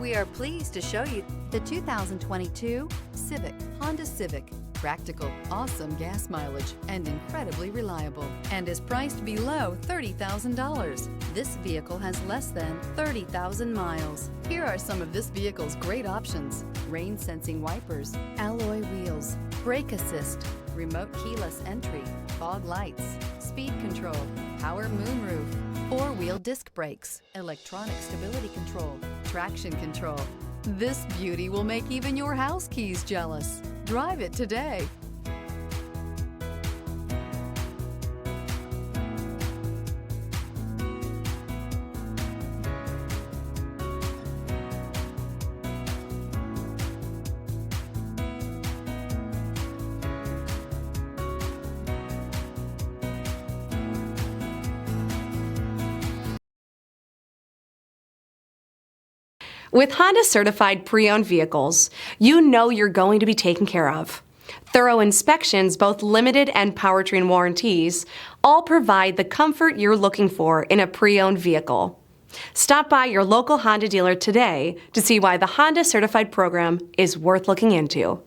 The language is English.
We are pleased to show you the 2022 Civic, Honda Civic. Practical, awesome gas mileage, and incredibly reliable, and is priced below $30,000. This vehicle has less than 30,000 miles. Here are some of this vehicle's great options: rain sensing wipers, alloy wheels, brake assist, remote keyless entry, fog lights, speed control, power moonroof, four-wheel disc brakes, electronic stability control, traction control. This beauty will make even your house keys jealous. Drive it today. With Honda Certified Pre-Owned Vehicles, you know you're going to be taken care of. Thorough inspections, both limited and powertrain warranties, all provide the comfort you're looking for in a pre-owned vehicle. Stop by your local Honda dealer today to see why the Honda Certified program is worth looking into.